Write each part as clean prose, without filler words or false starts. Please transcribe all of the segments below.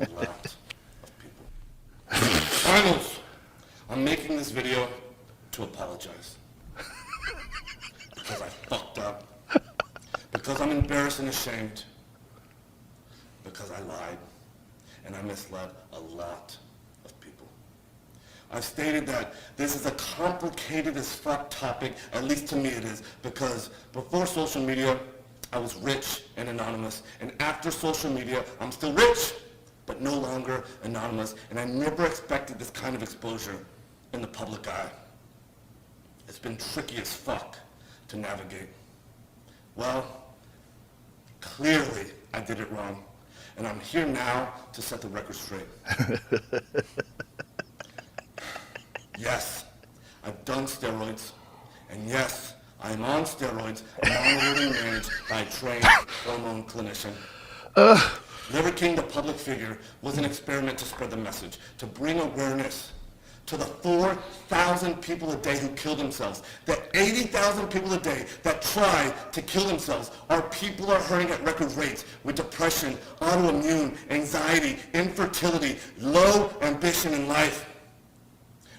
A lot of people. Finals, I'm making this video to apologize. Because I fucked up. Because I'm embarrassed and ashamed. Because I lied. And I misled a lot of people. I've stated that this is a complicated as fuck topic, at least to me it is, because before social media, I was rich and anonymous. And after social media, I'm still rich, but no longer anonymous. And I never expected this kind of exposure in the public eye. It's been tricky as fuck to navigate. Well, clearly I did it wrong. And I'm here now to set the record straight. Yes, I've done steroids. And yes, I'm on steroids, monitored and managed by a trained hormone clinician. Liver King, the public figure, was an experiment to spread the message, to bring awareness to the 4,000 people a day who kill themselves. The 80,000 people a day that try to kill themselves. Our people are hurting at record rates with depression, autoimmune, anxiety, infertility, low ambition in life.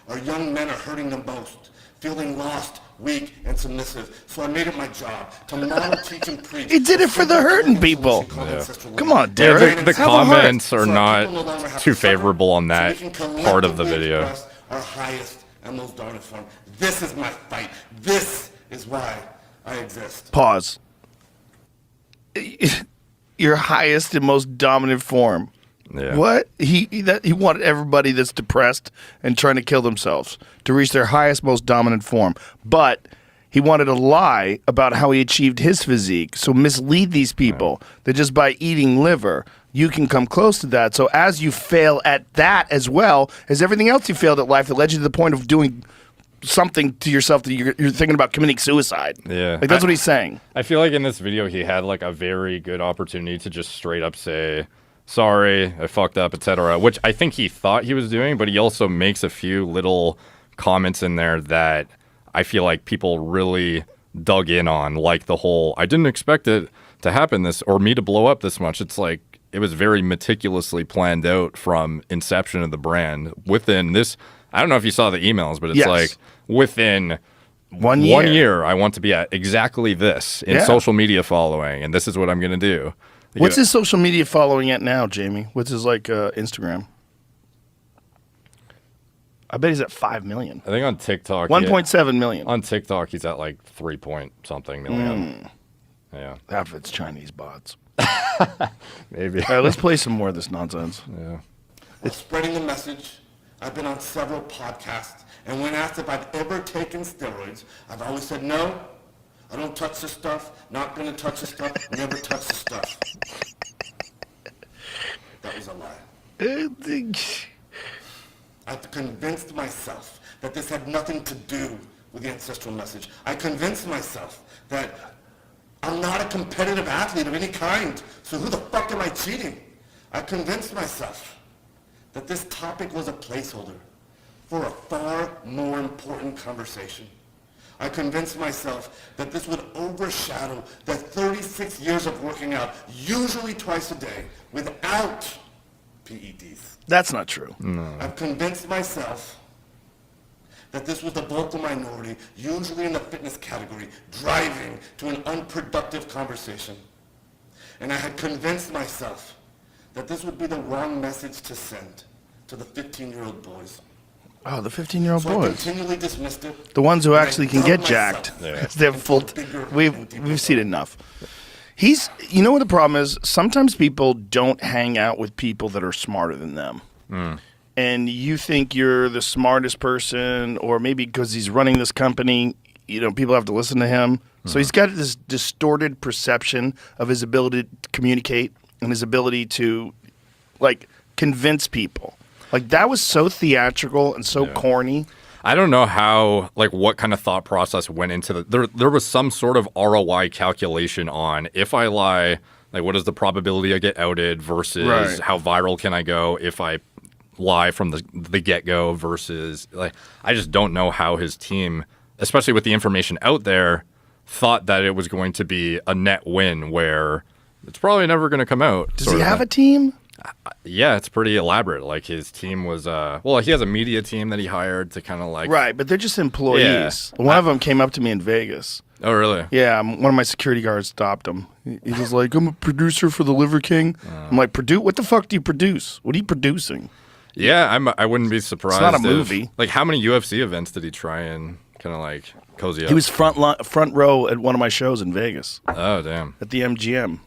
Our young men are hurting the most, feeling lost, weak, and submissive. So I made it my job to model, teach, and preach. He did it for the hurting people. Yeah. Come on, Derek. The comments are not too favorable on that part of the video. Our highest and most dominant form. This is my fight. This is why I exist. Pause. Your highest and most dominant form. Yeah. What? He wanted everybody that's depressed and trying to kill themselves to reach their highest, most dominant form. But he wanted to lie about how he achieved his physique. So mislead these people that just by eating liver, you can come close to that. So as you fail at that as well as everything else you failed at life that led you to the point of doing something to yourself that you're thinking about committing suicide. Yeah. Like that's what he's saying. I feel like in this video he had like a very good opportunity to just straight up say, sorry, I fucked up, etc., which I think he thought he was doing, but he also makes a few little comments in there that I feel like people really dug in on, like the whole, I didn't expect it to happen this, or me to blow up this much. It's like, it was very meticulously planned out from inception of the brand. Within this, I don't know if you saw the emails, but it's like, within one year, I want to be at exactly this in social media following, and this is what I'm going to do. What's his social media following at now, Jamie? What's his Instagram? I bet he's at 5 million. I think on TikTok, 1.7 million. On TikTok, he's at like 3 point something million. Yeah, half of it's Chinese bots. Maybe. All right, let's play some more of this nonsense. Yeah. It's spreading the message. I've been on several podcasts, and when asked if I've ever taken steroids, I've always said no. I don't touch this stuff. Not going to touch this stuff. Never touch this stuff. That was a lie. I've convinced myself that this had nothing to do with the ancestral message. I convinced myself that I'm not a competitive athlete of any kind, so who the fuck am I cheating? I convinced myself that this topic was a placeholder for a far more important conversation. I convinced myself that this would overshadow the 36 years of working out, usually twice a day, without PEDs. That's not true. No. I've convinced myself that this was the vocal minority, usually in the fitness category, driving to an unproductive conversation. And I had convinced myself that this would be the wrong message to send to the 15-year-old boys. Oh, the 15-year-old So boys. I continually dismissed it. The ones who actually can get myself. jacked. Yeah. They have full. We've seen enough. You know what the problem is? Sometimes people don't hang out with people that are smarter than them. And you think you're the smartest person, or maybe because he's running this company, people have to listen to him. So he's got this distorted perception of his ability to communicate and his ability to, convince people. That was so theatrical and so corny. I don't know how, what kind of thought process went into there was some sort of ROI calculation on if I lie, what is the probability I get outed versus how viral can I go if I lie from the get-go versus, I just don't know how his team, especially with the information out there, thought that it was going to be a net win where it's probably never going to come out. Does he have a team? Yeah, it's pretty elaborate. Like his team was, well, he has a media team that he hired to kind of like. Right, but they're just employees. Yeah. One of them came up to me in Vegas. Oh, really? Yeah, one of my security guards stopped him. He was like, "I'm a producer for the Liver King." I'm like, "Produce? What the fuck do you produce? What are you producing?" Yeah, I wouldn't be surprised. It's not a if- movie. Like, how many UFC events did he try and kind of like cozy up? He was front row at one of my shows in Vegas Oh, damn. at the MGM.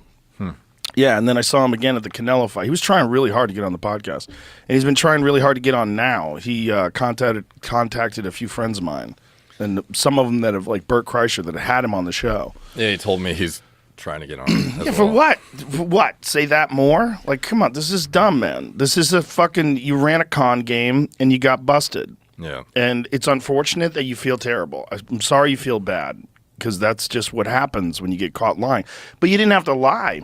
Yeah, and then I saw him again at the Canelo fight. He was trying really hard to get on the podcast, and he's been trying really hard to get on now. He contacted a few friends of mine, and some of them that have like Bert Kreischer that had him on the show. Yeah, he told me he's trying to get on. as Yeah, for well. what? For what? Say that more? Like, come on, this is dumb, man. This is a fucking, you ran a con game and you got busted. Yeah. And it's unfortunate that you feel terrible. I'm sorry you feel bad, because that's just what happens when you get caught lying. But you didn't have to lie.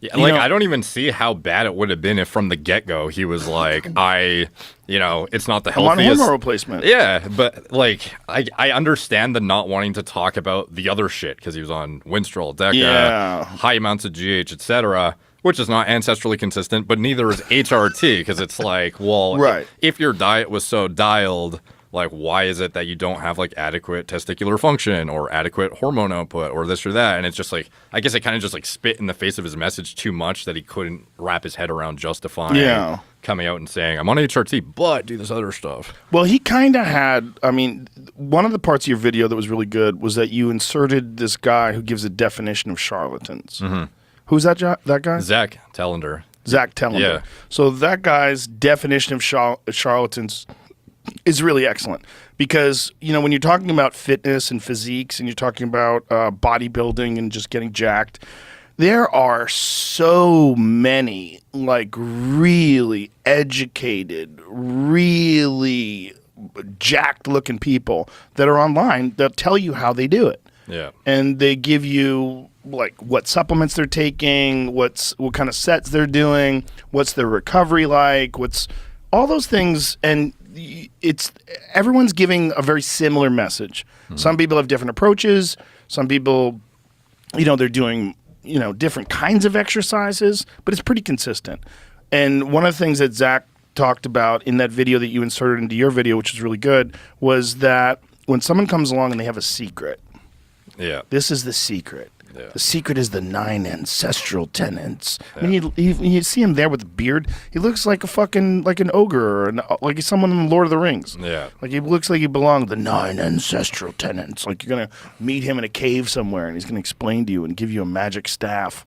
Yeah, You like know- I don't even see how bad it would have been if from the get-go he was like, it's not the I'm on healthiest. hormone replacement. Yeah, but like I understand the not wanting to talk about the other shit because he was on Winstrol, Deca, Yeah. high amounts of GH, etc., which is not ancestrally consistent, but neither is HRT because it's like, well, Right. if your diet was so dialed, like why is it that you don't have like adequate testicular function or adequate hormone output or this or that? And it's just like, I guess it kind of just like spit in the face of his message too much that he couldn't wrap his head around justifying Yeah. coming out and saying, I'm on HRT, but do this other stuff. Well, he kind of had, I mean, one of the parts of your video that was really good was that you inserted this guy who gives a definition of charlatans. Who's that guy? Zach Tellender. Zach Tellender. Yeah. So that guy's definition of charlatans is really excellent, because, you know, when you're talking about fitness and physiques and you're talking about bodybuilding and just getting jacked, there are so many like really educated, really jacked looking people that are online that tell you how they do it. Yeah. And they give you like what supplements they're taking, what kind of sets they're doing, what's their recovery like, what's all those things. And it's everyone's giving a very similar message. Some people have different approaches. Some people, you know, they're doing, you know, different kinds of exercises, but it's pretty consistent. And one of the things that Zach talked about in that video that you inserted into your video, which is really good, was that when someone comes along and they have a secret, Yeah. this is the secret. Yeah. The secret is the 9 ancestral tenets. I mean, you see him there with a beard. He looks like a fucking, like an ogre, or like he's someone in Lord of the Rings. Yeah. Like he looks like he belongs. The 9 ancestral tenets. Like you're going to meet him in a cave somewhere and he's going to explain to you and give you a magic staff.